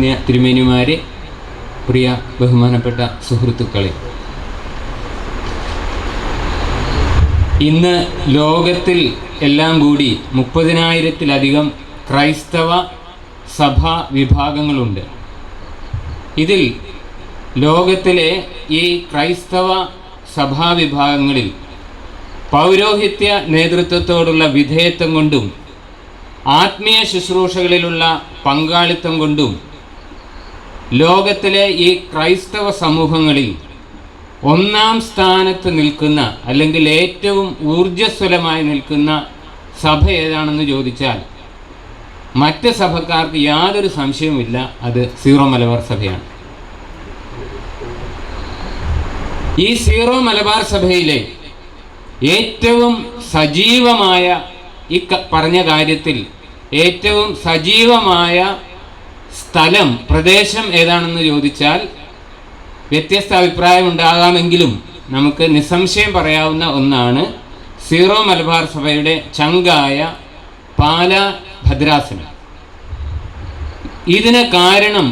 അഭിമന്യ തിരുമേനിമാരെ, പ്രിയ ബഹുമാനപ്പെട്ട സുഹൃത്തുക്കളെ, ഇന്ന് ലോകത്തിൽ എല്ലാം കൂടി 30,000-ലധികം ക്രൈസ്തവ സഭാ വിഭാഗങ്ങളുണ്ട്. ഇതിൽ ലോകത്തിലെ ഈ ക്രൈസ്തവ സഭാവിഭാഗങ്ങളിൽ പൗരോഹിത്യ നേതൃത്വത്തോടുള്ള വിധേയത്വം കൊണ്ടും ആത്മീയ ശുശ്രൂഷകളിലുള്ള പങ്കാളിത്തം കൊണ്ടും ലോകത്തിലെ ഈ ക്രൈസ്തവ സമൂഹങ്ങളിൽ ഒന്നാം സ്ഥാനത്ത് നിൽക്കുന്ന, അല്ലെങ്കിൽ ഏറ്റവും ഊർജ്ജസ്വലമായി നിൽക്കുന്ന സഭ ഏതാണെന്ന് ചോദിച്ചാൽ മറ്റ് സഭക്കാർക്ക് യാതൊരു സംശയവുമില്ല, അത് സീറോ മലബാർ സഭയാണ്. ഈ സീറോ മലബാർ സഭയിലെ ഏറ്റവും സജീവമായ, ഈ പറഞ്ഞ കാര്യത്തിൽ ഏറ്റവും സജീവമായ സ്ഥലം, പ്രദേശം ഏതാണെന്ന് ചോദിച്ചാൽ വ്യത്യസ്ത അഭിപ്രായം ഉണ്ടാകാമെങ്കിലും നമുക്ക് നിസ്സംശയം പറയാവുന്ന ഒന്നാണ് സീറോ മലബാർ സഭയുടെ ചങ്കായ പാലാ ഭദ്രാസനം. ഇതിന് കാരണം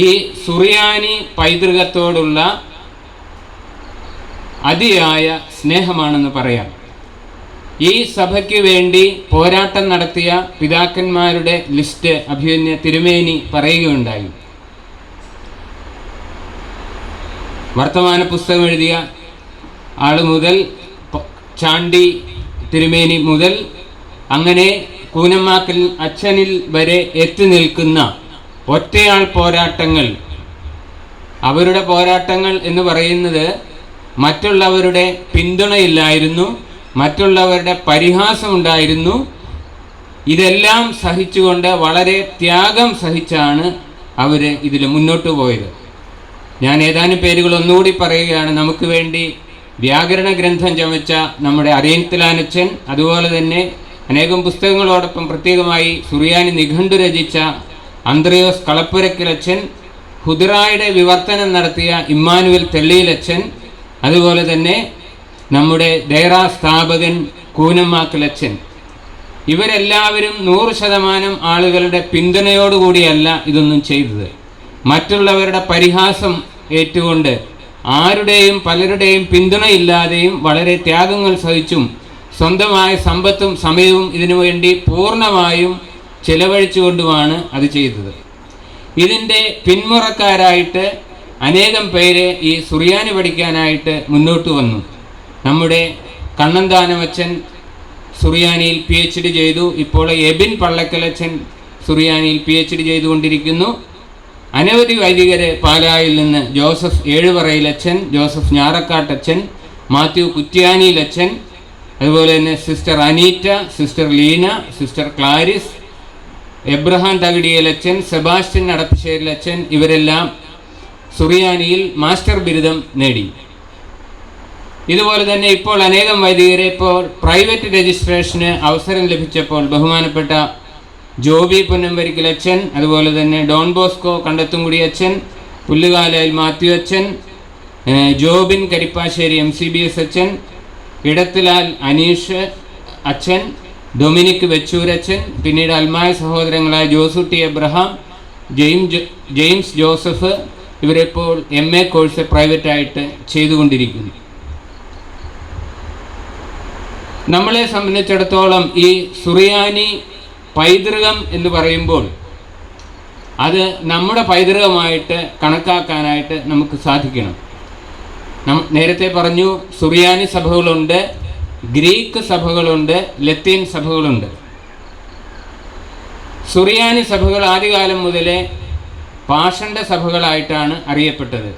ഈ സുറിയാനി പൈതൃകത്തോടുള്ള അതിയായ സ്നേഹമാണെന്ന് പറയാം. ഈ സഭയ്ക്ക് വേണ്ടി പോരാട്ടം നടത്തിയ പിതാക്കന്മാരുടെ ലിസ്റ്റ് അഭിമന്യ തിരുമേനി പറയുകയുണ്ടായി. വർത്തമാന പുസ്തകം എഴുതിയ ആൾ മുതൽ ചാണ്ടി തിരുമേനി മുതൽ അങ്ങനെ കൂനമ്മാക്കൽ അച്ഛനിൽ വരെ എത്തി നിൽക്കുന്ന ഒറ്റയാൾ പോരാട്ടങ്ങൾ, അവരുടെ പോരാട്ടങ്ങൾ എന്ന് പറയുന്നത് മറ്റുള്ളവരുടെ പിന്തുണയില്ലായിരുന്നു, മറ്റുള്ളവരുടെ പരിഹാസമുണ്ടായിരുന്നു. ഇതെല്ലാം സഹിച്ചുകൊണ്ട് വളരെ ത്യാഗം സഹിച്ചാണ് അവർ ഇതിൽ മുന്നോട്ട് പോയത്. ഞാൻ ഏതാനും പേരുകൾ ഒന്നുകൂടി പറയുകയാണ്. നമുക്ക് വേണ്ടി വ്യാകരണ ഗ്രന്ഥം ചമച്ച നമ്മുടെ അരിയൻതലാനച്ചൻ, അതുപോലെ തന്നെ അനേകം പുസ്തകങ്ങളോടൊപ്പം പ്രത്യേകമായി സുറിയാനി നിഘണ്ടു രചിച്ച അന്ത്രയോസ് കളപ്പുരക്കിലച്ചൻ, ഹുദറായുടെ വിവർത്തനം നടത്തിയ ഇമ്മാനുവൽ തെള്ളിയിലച്ചൻ, അതുപോലെ തന്നെ നമ്മുടെ ദേറ സ്ഥാപകൻ കൂനമ്മാക്കലച്ചൻ, ഇവരെല്ലാവരും 100% ആളുകളുടെ പിന്തുണയോടുകൂടിയല്ല ഇതൊന്നും ചെയ്തത്. മറ്റുള്ളവരുടെ പരിഹാസം ഏറ്റുകൊണ്ട് ആരുടെയും പലരുടെയും പിന്തുണയില്ലാതെയും വളരെ ത്യാഗങ്ങൾ സഹിച്ചും സ്വന്തമായ സമ്പത്തും സമയവും ഇതിനു വേണ്ടി പൂർണ്ണമായും ചെലവഴിച്ചുകൊണ്ടുമാണ് അത് ചെയ്തത്. ഇതിൻ്റെ പിന്മുറക്കാരായിട്ട് അനേകം പേര് ഈ സുറിയാനി പഠിക്കാനായിട്ട് മുന്നോട്ട് വന്നു. നമ്മുടെ കണ്ണന്താനമച്ചൻ സുറിയാനിയിൽ PhD ചെയ്തു. ഇപ്പോൾ എബിൻ പള്ളക്കലച്ചൻ സുറിയാനിയിൽ PhD ചെയ്തുകൊണ്ടിരിക്കുന്നു. അനവധി വൈദികരെ പാലായിൽ നിന്ന് ജോസഫ് ഏഴുപറയിലച്ചൻ, ജോസഫ് ഞാറക്കാട്ടച്ചൻ, മാത്യു കുറ്റ്യാനിയിലച്ചൻ, അതുപോലെ തന്നെ sister Aneeta, sister Leena, sister Claris, Abraham തകിടിയലച്ചൻ, സെബാസ്റ്റ്യൻ അടപ്പശ്ശേരിലച്ചൻ, ഇവരെല്ലാം സുറിയാനിയിൽ മാസ്റ്റർ ബിരുദം നേടി. ഇതുപോലെ തന്നെ ഇപ്പോൾ അനേകം വൈദികരെ ഇപ്പോൾ പ്രൈവറ്റ് രജിസ്ട്രേഷന് അവസരം ലഭിച്ചപ്പോൾ ബഹുമാനപ്പെട്ട ജോബി പുന്നമ്പരിക്കൽ അച്ഛൻ, അതുപോലെ തന്നെ ഡോൺ ബോസ്കോ കണ്ടത്തുംകുടി അച്ഛൻ, പുല്ലുകാലയിൽ മാത്യു അച്ഛൻ, ജോബിൻ കരിപ്പാശ്ശേരി MCBS അച്ഛൻ, ഇടത്തിലാൽ അനീഷ് അച്ഛൻ, ഡൊമിനിക് വെച്ചൂരച്ഛൻ, പിന്നീട് അൽമായ സഹോദരങ്ങളായ ജോസുട്ടി എബ്രഹാം, ജെയിംസ് ജോസഫ്, ഇവരിപ്പോൾ MA കോഴ്സ് പ്രൈവറ്റായിട്ട് ചെയ്തുകൊണ്ടിരിക്കുന്നു. നമ്മളെ സംബന്ധിച്ചിടത്തോളം ഈ സുറിയാനി പൈതൃകം എന്ന് പറയുമ്പോൾ അത് നമ്മുടെ പൈതൃകമായിട്ട് കണക്കാക്കാനായിട്ട് നമുക്ക് സാധിക്കണം. നേരത്തെ പറഞ്ഞു, സുറിയാനി സഭകളുണ്ട്, ഗ്രീക്ക് സഭകളുണ്ട്, ലത്തീൻ സഭകളുണ്ട്. സുറിയാനി സഭകൾ ആദ്യകാലം മുതലേ പാഷണ്ഡ സഭകളായിട്ടാണ് അറിയപ്പെട്ടത്.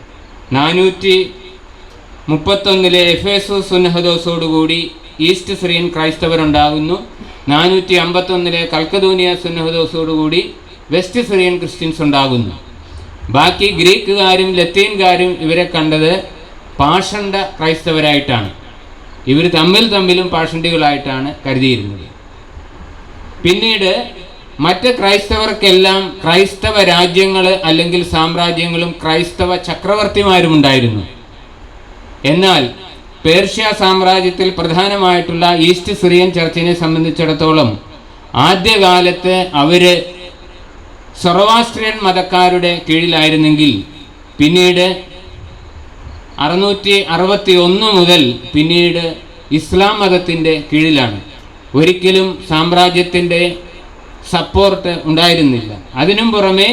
431 എഫേസൂസ് സുന്നഹദോസോടുകൂടി ഈസ്റ്റ് സിറിയൻ ക്രൈസ്തവരുണ്ടാകുന്നു. 451 കൽക്കദൂനിയ സുന്നഹദോസോടുകൂടി വെസ്റ്റ് സിറിയൻ ക്രിസ്ത്യൻസ് ഉണ്ടാകുന്നു. ബാക്കി ഗ്രീക്കുകാരും ലത്തീൻകാരും ഇവരെ കണ്ടത് പാഷണ്ഡ ക്രൈസ്തവരായിട്ടാണ്. ഇവർ തമ്മിലും പാഷണ്ഡികളായിട്ടാണ് കരുതിയിരുന്നത്. പിന്നീട് മറ്റ് ക്രൈസ്തവർക്കെല്ലാം ക്രൈസ്തവ രാജ്യങ്ങൾ അല്ലെങ്കിൽ സാമ്രാജ്യങ്ങളും ക്രൈസ്തവ ചക്രവർത്തിമാരും ഉണ്ടായിരുന്നു. എന്നാൽ പേർഷ്യ സാമ്രാജ്യത്തിൽ പ്രധാനമായിട്ടുള്ള ഈസ്റ്റ് സിറിയൻ ചർച്ചിനെ സംബന്ധിച്ചിടത്തോളം ആദ്യകാലത്ത് അവർ സൊറവാസ്ട്രിയൻ മതക്കാരുടെ കീഴിലായിരുന്നെങ്കിൽ പിന്നീട് 661 മുതൽ പിന്നീട് ഇസ്ലാം മതത്തിൻ്റെ കീഴിലാണ്. ഒരിക്കലും സാമ്രാജ്യത്തിൻ്റെ സപ്പോർട്ട് ഉണ്ടായിരുന്നില്ല. അതിനും പുറമെ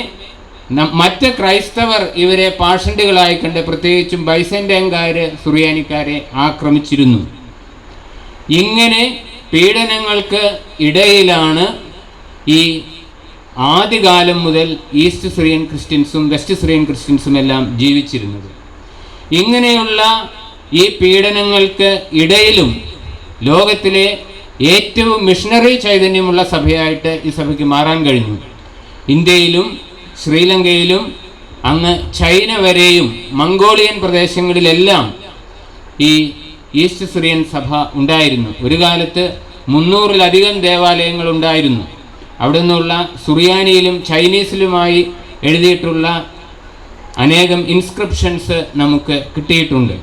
മറ്റ് ക്രൈസ്തവർ ഇവരെ പാഷണ്ഡികളായി കണ്ട് പ്രത്യേകിച്ചും ബൈസന്റൈൻകാർ സുറിയാനിക്കാരെ ആക്രമിച്ചിരുന്നു. ഇങ്ങനെ പീഡനങ്ങൾക്ക് ഇടയിലാണ് ഈ ആദ്യകാലം മുതൽ ഈസ്റ്റ് സിറിയൻ ക്രിസ്ത്യൻസും വെസ്റ്റ് സിറിയൻ ക്രിസ്ത്യൻസും എല്ലാം ജീവിച്ചിരുന്നത്. ഇങ്ങനെയുള്ള ഈ പീഡനങ്ങൾക്ക് ഇടയിലും ലോകത്തിലെ ഏറ്റവും മിഷണറി ചൈതന്യമുള്ള സഭയായിട്ട് ഈ സഭയ്ക്ക് മാറാൻ കഴിഞ്ഞു. ഇന്ത്യയിലും ശ്രീലങ്കയിലും അങ്ങ് ചൈന വരെയും മംഗോളിയൻ പ്രദേശങ്ങളിലെല്ലാം ഈ ഈസ്റ്റ് സിറിയൻ സഭ ഉണ്ടായിരുന്നു. ഒരു കാലത്ത് 300-ലധികം ദേവാലയങ്ങൾ ഉണ്ടായിരുന്നു. അവിടെ നിന്നുള്ള സുറിയാനിയിലും ചൈനീസിലുമായി എഴുതിയിട്ടുള്ള അനേകം ഇൻസ്ക്രിപ്ഷൻസ് നമുക്ക് കിട്ടിയിട്ടുണ്ട്.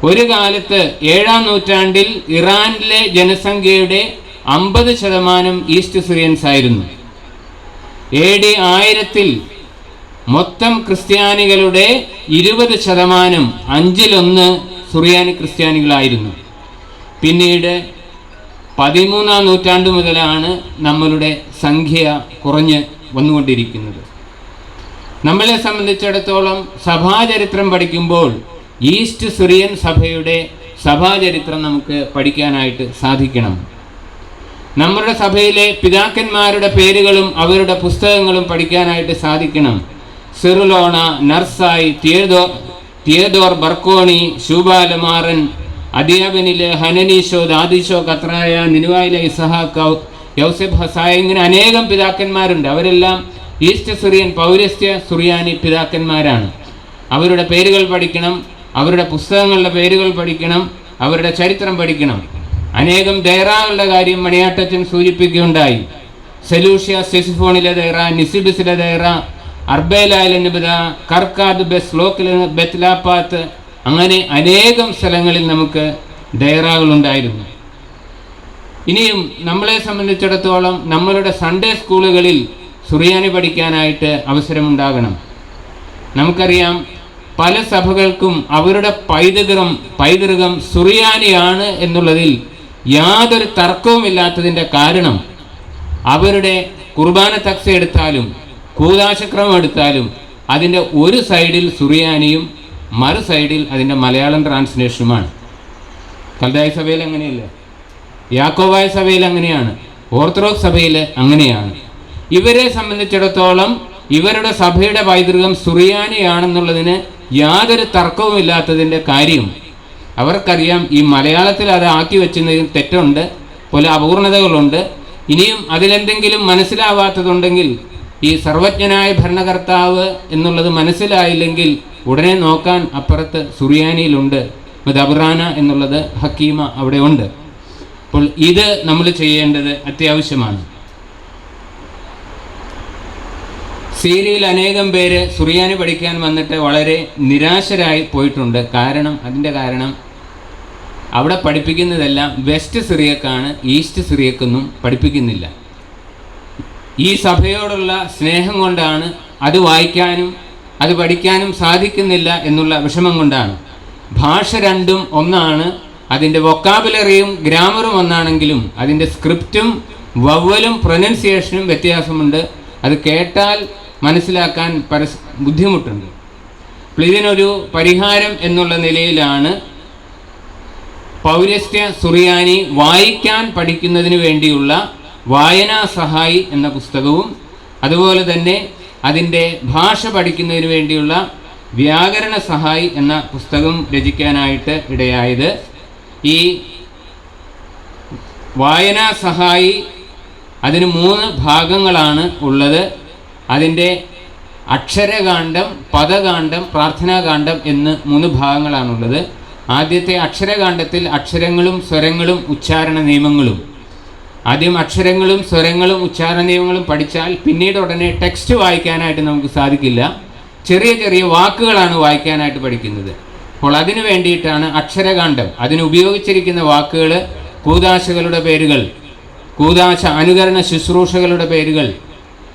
ഒരു കാലത്ത് 7-ാം നൂറ്റാണ്ടിൽ ഇറാനിലെ ജനസംഖ്യയുടെ 50% ഈസ്റ്റ് സിറിയൻസ് ആയിരുന്നു. AD 1000-ൽ മൊത്തം ക്രിസ്ത്യാനികളുടെ 20%, 1/5 സുറിയാനി ക്രിസ്ത്യാനികളായിരുന്നു. പിന്നീട് 13-ാം നൂറ്റാണ്ട് മുതലാണ് നമ്മളുടെ സംഖ്യ കുറഞ്ഞ് വന്നുകൊണ്ടിരിക്കുന്നത്. നമ്മളെ സംബന്ധിച്ചിടത്തോളം സഭാചരിത്രം പഠിക്കുമ്പോൾ ഈസ്റ്റ് സിറിയൻ സഭയുടെ സഭാചരിത്രം നമുക്ക് പഠിക്കാനായിട്ട് സാധിക്കണം. നമ്മുടെ സഭയിലെ പിതാക്കന്മാരുടെ പേരുകളും അവരുടെ പുസ്തകങ്ങളും പഠിക്കാനായിട്ട് സാധിക്കണം. സിറുലോണ, നർസായി, തിയദോർ ബർക്കോണി, ശൂബാലമാറൻ, അദിയാബനിലെ ഹനനീഷോ, ദാദിഷോ, കത്രായ, നിനുവായിലെ ഇസഹാക്ക്, യൗസെഫ് ഹസായ, ഇങ്ങനെ അനേകം പിതാക്കന്മാരുണ്ട്. അവരെല്ലാം ഈസ്റ്റ് സിറിയൻ പൗരസ്ത്യ സുറിയാനി പിതാക്കന്മാരാണ്. അവരുടെ പേരുകൾ പഠിക്കണം, അവരുടെ പുസ്തകങ്ങളുടെ പേരുകൾ പഠിക്കണം, അവരുടെ ചരിത്രം പഠിക്കണം. അനേകം ദൈറാകളുടെ കാര്യം മണിയാട്ടച്ചൻ സൂചിപ്പിക്കുകയുണ്ടായി. സെലൂഷ്യ, സെസിഫോണിലെ ദൈറ, നിസിബിസിലെ ദൈറ, അർബേലായിലെ നിബിത, കർക്കാദ്, ബെസ്ലോക്കിലെ ബെത്ലാപ്പാത്ത്, അങ്ങനെ അനേകം സ്ഥലങ്ങളിൽ നമുക്ക് ദൈറാകളുണ്ടായിരുന്നു. ഇനിയും നമ്മളെ സംബന്ധിച്ചിടത്തോളം നമ്മളുടെ സൺഡേ സ്കൂളുകളിൽ സുറിയാനി പഠിക്കാനായിട്ട് അവസരമുണ്ടാകണം. നമുക്കറിയാം, പല സഭകൾക്കും അവരുടെ പൈതൃകം സുറിയാനിയാണ് എന്നുള്ളതിൽ യാതൊരു തർക്കവുമില്ലാത്തതിൻ്റെ കാരണം അവരുടെ കുർബാന തക്സ എടുത്താലും കൂദാശക്രമം എടുത്താലും അതിൻ്റെ ഒരു സൈഡിൽ സുറിയാനിയും മറു സൈഡിൽ അതിൻ്റെ മലയാളം ട്രാൻസ്ലേഷനുമാണ്. കൽദായ സഭയിൽ അങ്ങനെയല്ല, യാക്കോബായ സഭയിൽ അങ്ങനെയാണ്, ഓർത്തഡോക്സ് സഭയിൽ അങ്ങനെയാണ്. ഇവരെ സംബന്ധിച്ചിടത്തോളം ഇവരുടെ സഭയുടെ പൈതൃകം സുറിയാനിയാണെന്നുള്ളതിന് യാതൊരു തർക്കവുമില്ലാത്തതിൻ്റെ കാര്യം അവർക്കറിയാം. ഈ മലയാളത്തിൽ അത് ആക്കി വെച്ചതിൽ തെറ്റുണ്ട്, പല അപൂർണതകളുണ്ട്. ഇനിയും അതിലെന്തെങ്കിലും മനസ്സിലാവാത്തതുണ്ടെങ്കിൽ ഈ സർവജ്ഞനായ ഭരണകർത്താവ് എന്നുള്ളത് മനസ്സിലായില്ലെങ്കിൽ ഉടനെ നോക്കാൻ അപ്പുറത്ത് സുറിയാനിയിലുണ്ട്, ദബ്രാന എന്നുള്ളത് ഹക്കീമ അവിടെ ഉണ്ട്. അപ്പോൾ ഇത് നമ്മൾ ചെയ്യേണ്ടത് അത്യാവശ്യമാണ്. സീരിയയിൽ അനേകം പേര് സുറിയാനി പഠിക്കാൻ വന്നിട്ട് വളരെ നിരാശരായി പോയിട്ടുണ്ട്. അതിൻ്റെ കാരണം അവിടെ പഠിപ്പിക്കുന്നതെല്ലാം വെസ്റ്റ് സിറിയക്കാണ്, ഈസ്റ്റ് സിറിയക്കൊന്നും പഠിപ്പിക്കുന്നില്ല. ഈ സഭയോടുള്ള സ്നേഹം കൊണ്ടാണ്, അത് വായിക്കാനും അത് പഠിക്കാനും സാധിക്കുന്നില്ല എന്നുള്ള വിഷമം കൊണ്ടാണ്. ഭാഷ രണ്ടും ഒന്നാണ്, അതിൻ്റെ വൊക്കാബുലറിയും ഗ്രാമറും ഒന്നാണെങ്കിലും അതിൻ്റെ സ്ക്രിപ്റ്റും വവ്വലും പ്രൊനൗൺസിയേഷനും വ്യത്യാസമുണ്ട്. അത് കേട്ടാൽ മനസ്സിലാക്കാൻ ബുദ്ധിമുട്ടുണ്ട്. അപ്പോൾ ഇതിനൊരു പരിഹാരം എന്നുള്ള നിലയിലാണ് പൗരസ്ത്യ സുറിയാനി വായിക്കാൻ പഠിക്കുന്നതിന് വേണ്ടിയുള്ള വായനാ സഹായി എന്ന പുസ്തകവും അതുപോലെ തന്നെ അതിൻ്റെ ഭാഷ പഠിക്കുന്നതിന് വേണ്ടിയുള്ള വ്യാകരണ സഹായി എന്ന പുസ്തകം രചിക്കാനായിട്ട് ഇടയായത്. ഈ വായനാ സഹായി അതിന് 3 ഭാഗങ്ങളാണ് ഉള്ളത്. അതിൻ്റെ അക്ഷരകാന്ഡം, പദകാന്ഡം, പ്രാർത്ഥനാകാന്ഡം എന്ന് 3 ഭാഗങ്ങളാണുള്ളത്. ആദ്യത്തെ അക്ഷരകാന്ഡത്തിൽ അക്ഷരങ്ങളും സ്വരങ്ങളും ഉച്ചാരണ നിയമങ്ങളും. ആദ്യം അക്ഷരങ്ങളും സ്വരങ്ങളും ഉച്ചാരണ നിയമങ്ങളും പഠിച്ചാൽ പിന്നീട് ഉടനെ ടെക്സ്റ്റ് വായിക്കാനായിട്ട് നമുക്ക് സാധിക്കില്ല. ചെറിയ ചെറിയ വാക്കുകളാണ് വായിക്കാനായിട്ട് പഠിക്കുന്നത്. അപ്പോൾ അതിനു വേണ്ടിയിട്ടാണ് അക്ഷരകാന്ഡം. അതിന് ഉപയോഗിച്ചിരിക്കുന്ന വാക്കുകൾ കൂദാശകളുടെ പേരുകൾ, കൂദാശ അനുകരണ ശുശ്രൂഷകളുടെ പേരുകൾ,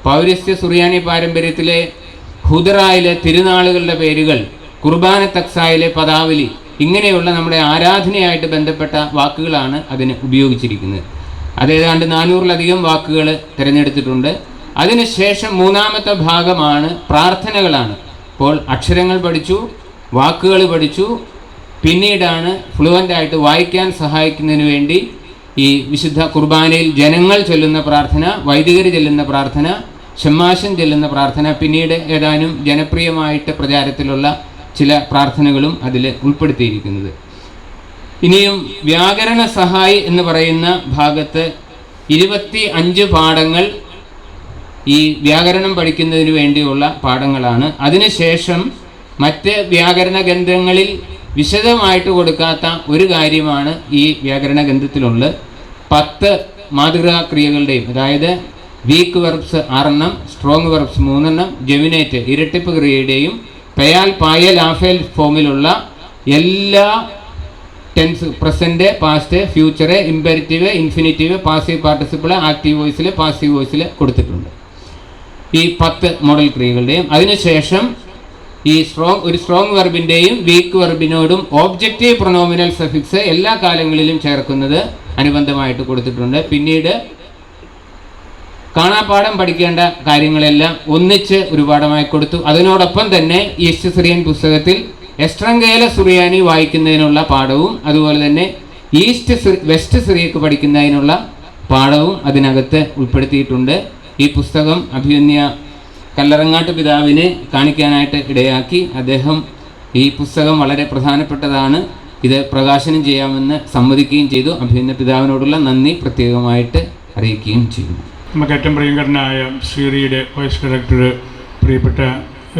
പൗരസ്ത്യ സുറിയാനി പാരമ്പര്യത്തിലെ ഹുദറായിലെ തിരുനാളുകളുടെ പേരുകൾ, കുർബാന തക്സായിലെ പദാവലി, ഇങ്ങനെയുള്ള നമ്മുടെ ആരാധനയായിട്ട് ബന്ധപ്പെട്ട വാക്കുകളാണ് അതിന് ഉപയോഗിച്ചിരിക്കുന്നത്. അത് ഏതാണ്ട് 400-ലധികം വാക്കുകൾ തിരഞ്ഞെടുത്തിട്ടുണ്ട്. അതിനുശേഷം മൂന്നാമത്തെ ഭാഗമാണ് പ്രാർത്ഥനകളാണ്. അപ്പോൾ അക്ഷരങ്ങൾ പഠിച്ചു, വാക്കുകൾ പഠിച്ചു, പിന്നീടാണ് ഫ്ലുവൻ്റായിട്ട് വായിക്കാൻ സഹായിക്കുന്നതിന് വേണ്ടി ഈ വിശുദ്ധ കുർബാനയിൽ ജനങ്ങൾ ചൊല്ലുന്ന പ്രാർത്ഥന, വൈദികർ ചൊല്ലുന്ന പ്രാർത്ഥന, ഷമ്മാശൻ ചൊല്ലുന്ന പ്രാർത്ഥന, പിന്നീട് ഏതാനും ജനപ്രിയമായിട്ട് പ്രചാരത്തിലുള്ള ചില പ്രാർത്ഥനകളും അതിൽ ഉൾപ്പെടുത്തിയിരിക്കുന്നത്. ഇനിയും വ്യാകരണ സഹായി എന്ന് പറയുന്ന ഭാഗത്ത് 25 പാഠങ്ങൾ ഈ വ്യാകരണം പഠിക്കുന്നതിന് വേണ്ടിയുള്ള പാഠങ്ങളാണ്. അതിനുശേഷം മറ്റ് വ്യാകരണ ഗ്രന്ഥങ്ങളിൽ വിശദമായിട്ട് കൊടുക്കാത്ത ഒരു കാര്യമാണ് ഈ വ്യാകരണ ഗ്രന്ഥത്തിലുള്ളത്. 10 മാതൃകാ ക്രിയകളുടെയും, അതായത് weak verbs 6 strong verbs 3 geminate ഇരട്ടിപ്പ് ക്രിയയുടെയും പെയാൽ പായൽ ആഫേൽ ഫോമിലുള്ള എല്ലാ tense, present, past, future, imperative, infinitive, passive participle, active വോയിസിൽ, പാസീവ് വോയിസിൽ കൊടുത്തിട്ടുണ്ട്. ഈ 10 മോഡൽ ക്രിയകളുടെയും. അതിനുശേഷം ഈ ഒരു സ്ട്രോങ് വെർബിൻ്റെയും വീക്ക് വെർബിനോടും ഓബ്ജക്റ്റീവ് പ്രൊനോമിനൽ സഫിക്സ് എല്ലാ കാലങ്ങളിലും ചേർക്കുന്നത് അനുബന്ധമായിട്ട് കൊടുത്തിട്ടുണ്ട്. പിന്നീട് കാണാപ്പാഠം പഠിക്കേണ്ട കാര്യങ്ങളെല്ലാം ഒന്നിച്ച് ഒരു പാഠമായി കൊടുത്തു. അതിനോടൊപ്പം തന്നെ ഈസ്റ്റ് സിറിയൻ പുസ്തകത്തിൽ എസ്ട്രങ്കേല സുറിയാനി വായിക്കുന്നതിനുള്ള പാഠവും അതുപോലെ തന്നെ വെസ്റ്റ് സിറിയക്ക് പഠിക്കുന്നതിനുള്ള പാഠവും അതിനകത്ത് ഉൾപ്പെടുത്തിയിട്ടുണ്ട്. ഈ പുസ്തകം അഭിമന്യ കല്ലറങ്ങാട്ട് പിതാവിനെ കാണിക്കാനായിട്ട് ഇടയാക്കി. അദ്ദേഹം ഈ പുസ്തകം വളരെ പ്രധാനപ്പെട്ടതാണ്, ഇത് പ്രകാശനം ചെയ്യാമെന്ന് സമ്മതിക്കുകയും ചെയ്തു. അഭിമന്യ പിതാവിനോടുള്ള നന്ദി പ്രത്യേകമായിട്ട് അറിയിക്കുകയും ചെയ്തു. നമുക്ക് ഏറ്റവും പ്രിയങ്കരനായ സിറിയുടെ വൈസ് ഡയറക്ടർ പ്രിയപ്പെട്ട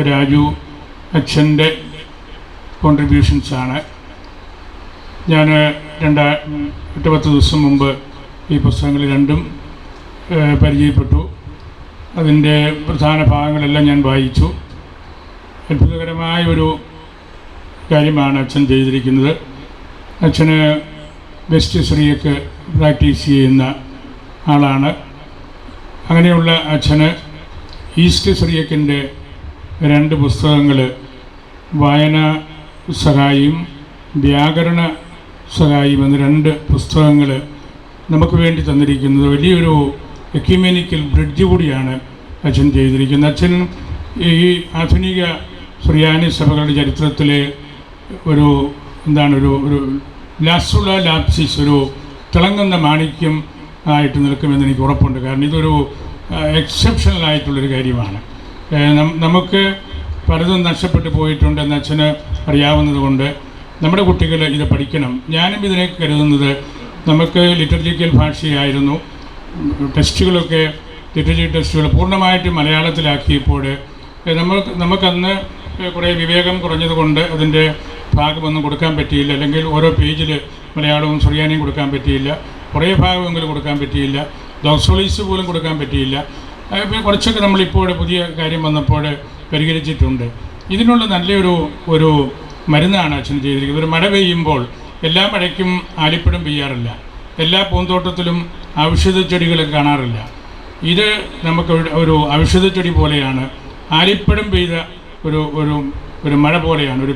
രാജു അച്ഛൻ്റെ കോൺട്രിബ്യൂഷൻസാണ്. ഞാൻ 8-10 ദിവസം മുമ്പ് ഈ പുസ്തകങ്ങൾ രണ്ടും പരിചയപ്പെട്ടു. അതിൻ്റെ പ്രധാന ഭാഗങ്ങളെല്ലാം ഞാൻ വായിച്ചു. അത്ഭുതകരമായ ഒരു കാര്യമാണ് അച്ഛൻ ചെയ്തിരിക്കുന്നത്. അച്ഛന് വെസ്റ്റ് സിറിയക്ക് പ്രാക്ടീസ് ചെയ്യുന്ന ആളാണ്. അങ്ങനെയുള്ള അച്ഛന് ഈസ്റ്റ് സിറിയക്കിൻ്റെ 2 പുസ്തകങ്ങൾ, വായന സഹായിയും വ്യാകരണ സഹായിയും എന്ന 2 പുസ്തകങ്ങൾ നമുക്ക് വേണ്ടി തന്നിരിക്കുന്നത് വലിയൊരു എക്യുമെനിക്കൽ ബ്രിഡ്ജ് കൂടിയാണ് അച്ഛൻ ചെയ്തിരിക്കുന്നത്. അച്ഛൻ ഈ ആധുനിക സുറിയാനി സഭകളുടെ ചരിത്രത്തിലെ ഒരു ഒരു ലാസുള ലാപ്സിസ്, ഒരു തിളങ്ങുന്ന മാണിക്യം ആയിട്ട് നിൽക്കുമെന്ന് എനിക്ക് ഉറപ്പുണ്ട്. കാരണം ഇതൊരു എക്സെപ്ഷണലായിട്ടുള്ളൊരു കാര്യമാണ്. നമുക്ക് പലതും നഷ്ടപ്പെട്ടു പോയിട്ടുണ്ടെന്ന് അച്ഛന് അറിയാവുന്നതുകൊണ്ട് നമ്മുടെ കുട്ടികൾ ഇത് പഠിക്കണം. ഞാനും ഇതിനെ കരുതുന്നത് നമുക്ക് ലിറ്ററേച്ചർ ഭാഷയായിരുന്നു. ടെസ്റ്റുകളൊക്കെ ലിറ്ററേച്ചർ ടെസ്റ്റുകൾ പൂർണ്ണമായിട്ട് മലയാളത്തിലാക്കിയപ്പോൾ നമുക്കന്ന് കുറേ വിവേകം കുറഞ്ഞതുകൊണ്ട് അതിൻ്റെ ഭാഗമൊന്നും കൊടുക്കാൻ പറ്റിയില്ല. അല്ലെങ്കിൽ ഓരോ പേജിൽ മലയാളവും സുറിയാനിയും കൊടുക്കാൻ പറ്റിയില്ല. കുറേ ഭാഗമെങ്കിലും കൊടുക്കാൻ പറ്റിയില്ല. ദോക്സോളീസ് പോലും കൊടുക്കാൻ പറ്റിയില്ല. കുറച്ചൊക്കെ നമ്മളിപ്പോൾ പുതിയ കാര്യം വന്നപ്പോൾ പരിഹരിച്ചിട്ടുണ്ട്. ഇതിനുള്ള നല്ലൊരു മരുന്നാണ് അച്ഛൻ ചെയ്തിരിക്കുന്നത്. ഒരു മഴ പെയ്യുമ്പോൾ എല്ലാ മഴയ്ക്കും ആലിപ്പഴം പെയ്യാറില്ല, എല്ലാ പൂന്തോട്ടത്തിലും ഔഷധച്ചെടികൾ കാണാറില്ല. ഇത് നമുക്ക് ഒരു ഔഷധച്ചെടി പോലെയാണ്, ആലിപ്പഴം പെയ്ത ഒരു മഴ പോലെയാണ്, ഒരു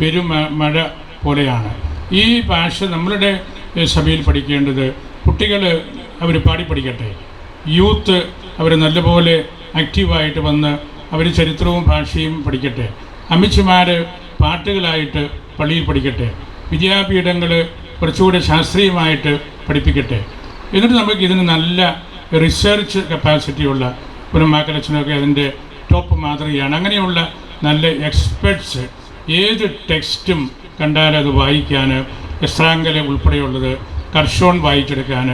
പെരുമഴ പോലെയാണ്. ഈ ഭാഷ നമ്മളുടെ സഭയിൽ പഠിക്കേണ്ടത് കുട്ടികൾ അവർ പാടി പഠിക്കട്ടെ. യൂത്ത് അവർ നല്ലപോലെ ആക്റ്റീവായിട്ട് വന്ന് അവർ ചരിത്രവും ഭാഷയും പഠിക്കട്ടെ. അമ്മച്ചിമാർ പാട്ടുകളായിട്ട് പള്ളിയിൽ പഠിക്കട്ടെ. വിദ്യാപീഠങ്ങൾ കുറച്ചുകൂടെ ശാസ്ത്രീയമായിട്ട് പഠിപ്പിക്കട്ടെ. എന്നിട്ട് നമുക്ക് ഇതിന് നല്ല റിസർച്ച് കപ്പാസിറ്റിയുള്ള പുനമാക്കലച്ചനൊക്കെ അതിൻ്റെ ടോപ്പ് മാതൃകയാണ്. അങ്ങനെയുള്ള നല്ല എക്സ്പെർട്സ് ഏത് ടെക്സ്റ്റും കണ്ടാൽ അത് വായിക്കാൻ, എസ്രാങ്കല ഉൾപ്പെടെയുള്ളത് കർഷോൺ വായിച്ചെടുക്കാൻ,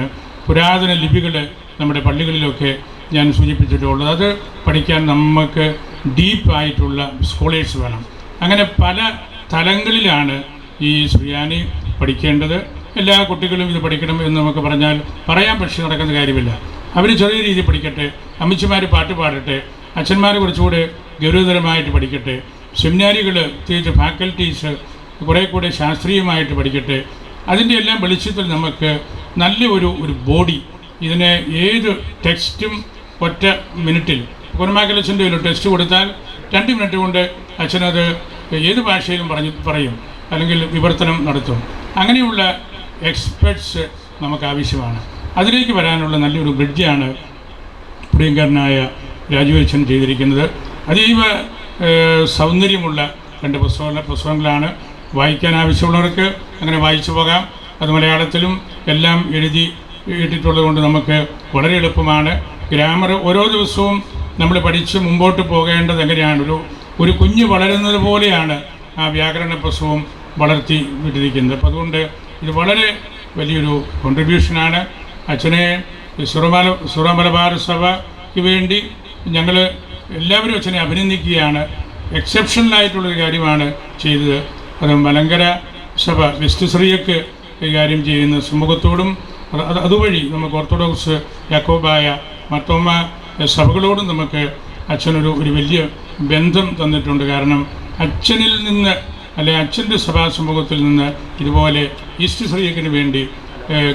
പുരാതന ലിപികൾ നമ്മുടെ പള്ളികളിലൊക്കെ ഞാൻ സൂചിപ്പിച്ചിട്ടുള്ളത്, അത് പഠിക്കാൻ നമുക്ക് ഡീപ്പായിട്ടുള്ള സ്കോളേഴ്സ് വേണം. അങ്ങനെ പല തലങ്ങളിലാണ് ഈ സുറിയാനി പഠിക്കേണ്ടത്. എല്ലാ കുട്ടികളും ഇത് പഠിക്കണം എന്ന് നമുക്ക് പറയാൻ പക്ഷേ നടക്കുന്ന കാര്യമില്ല. അവർ ചെറിയ രീതിയിൽ പഠിക്കട്ടെ. അമ്മച്ചിമാർ പാട്ട് പാടട്ടെ. അച്ഛന്മാർ കുറച്ചുകൂടെ ഗൗരവതരമായിട്ട് പഠിക്കട്ടെ. സെമിനാരികൾ, പ്രത്യേകിച്ച് ഫാക്കൽറ്റീസ് കുറേ കൂടെ ശാസ്ത്രീയമായിട്ട് പഠിക്കട്ടെ. അതിൻ്റെ എല്ലാം വെളിച്ചത്തിൽ നമുക്ക് നല്ല ഒരു ബോഡി, ഇതിനെ ഏത് ടെക്സ്റ്റും ഒറ്റ മിനിറ്റിൽ കുർമാക്കലച്ചൻ്റെ ഒരു ടെസ്റ്റ് കൊടുത്താൽ 2 മിനിറ്റ് കൊണ്ട് അച്ഛനത് ഏത് ഭാഷയിലും പറയും, അല്ലെങ്കിൽ വിവർത്തനം നടത്തും. അങ്ങനെയുള്ള എക്സ്പെർട്സ് നമുക്ക് ആവശ്യമാണ്. അതിലേക്ക് വരാനുള്ള നല്ലൊരു ബ്രിഡ്ജാണ് പ്രിയങ്കരനായ രാജുവച്ചൻ ചെയ്തിരിക്കുന്നത്. അതീവ സൗന്ദര്യമുള്ള 2 പുസ്തകങ്ങളാണ്. വായിക്കാൻ ആവശ്യമുള്ളവർക്ക് അങ്ങനെ വായിച്ചു പോകാം. അത് മലയാളത്തിലും എല്ലാം എഴുതിയിട്ടുള്ളത് കൊണ്ട് നമുക്ക് വളരെ എളുപ്പമാണ്. ഗ്രാമർ ഓരോ ദിവസവും നമ്മൾ പഠിച്ച് മുമ്പോട്ട് പോകേണ്ടത് എങ്ങനെയാണ്, ഒരു കുഞ്ഞ് വളരുന്നത് പോലെയാണ് ആ വ്യാകരണ പുസ്തകവും വളർത്തി വിട്ടിരിക്കുന്നത്. അപ്പോൾ അതുകൊണ്ട് ഇത് വളരെ വലിയൊരു കോൺട്രിബ്യൂഷനാണ്. അച്ഛനെ സുറമലബാർ സഭയ്ക്ക് വേണ്ടി ഞങ്ങൾ എല്ലാവരും അച്ഛനെ അഭിനന്ദിക്കുകയാണ്. എക്സെപ്ഷണലായിട്ടുള്ളൊരു കാര്യമാണ് ചെയ്തത്. അത് മലങ്കര സഭ വെസ്റ്റ് സിറിയക്ക് കൈകാര്യം ചെയ്യുന്ന സമൂഹത്തോടും അതുവഴി നമുക്ക് ഓർത്തഡോക്സ് യാക്കോബായ മർത്തോമ സഭകളോടും നമുക്ക് അച്ഛനൊരു വലിയ ബന്ധം തന്നിട്ടുണ്ട്. കാരണം അച്ഛനിൽ നിന്ന്, അല്ലെങ്കിൽ അച്ഛൻ്റെ സഭാ സമൂഹത്തിൽ നിന്ന് ഇതുപോലെ ഈസ്റ്റ് സിറിയക്കിന് വേണ്ടി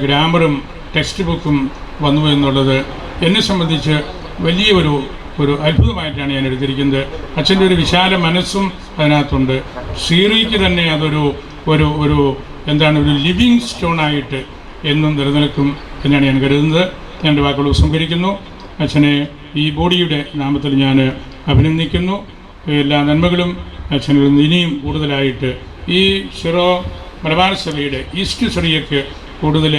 ഗ്രാമറും ടെക്സ്റ്റ് ബുക്കും വന്നു എന്നുള്ളത് എന്നെ സംബന്ധിച്ച് വലിയ ഒരു അത്ഭുതമായിട്ടാണ് ഞാൻ എടുത്തിരിക്കുന്നത്. അച്ഛൻ്റെ ഒരു വിശാല മനസ്സും അതിനകത്തുണ്ട്. സിറിയക്ക് തന്നെ അതൊരു ഒരു ലിവിങ് സ്റ്റോണായിട്ട് എന്നും നിലനിൽക്കും എന്നാണ് ഞാൻ കരുതുന്നത്. ഞാൻ എൻ്റെ വാക്കുകൾ ഉപസംഹരിക്കുന്നു. അച്ഛനെ ഈ ബോഡിയുടെ നാമത്തിൽ ഞാൻ അഭിനന്ദിക്കുന്നു. എല്ലാ നന്മകളും അച്ഛനിൽ നിന്ന് ഇനിയും കൂടുതലായിട്ട് ഈ സിറോ മലബാർ സഭയുടെ ഈസ്റ്റ് സിറിയക്ക് കൂടുതൽ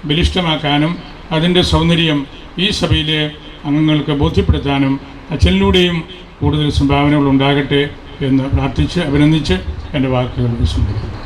ബലിഷ്ഠമാക്കാനും അതിൻ്റെ സൗന്ദര്യം ഈ സഭയിലെ അംഗങ്ങൾക്ക് ബോധ്യപ്പെടുത്താനും അച്ഛനിലൂടെയും കൂടുതൽ സംഭാവനകൾ ഉണ്ടാകട്ടെ എന്ന് പ്രാർത്ഥിച്ച് അഭിനന്ദിച്ച് എൻ്റെ വാക്കുകൾ ഉപസംഹരിക്കുന്നു.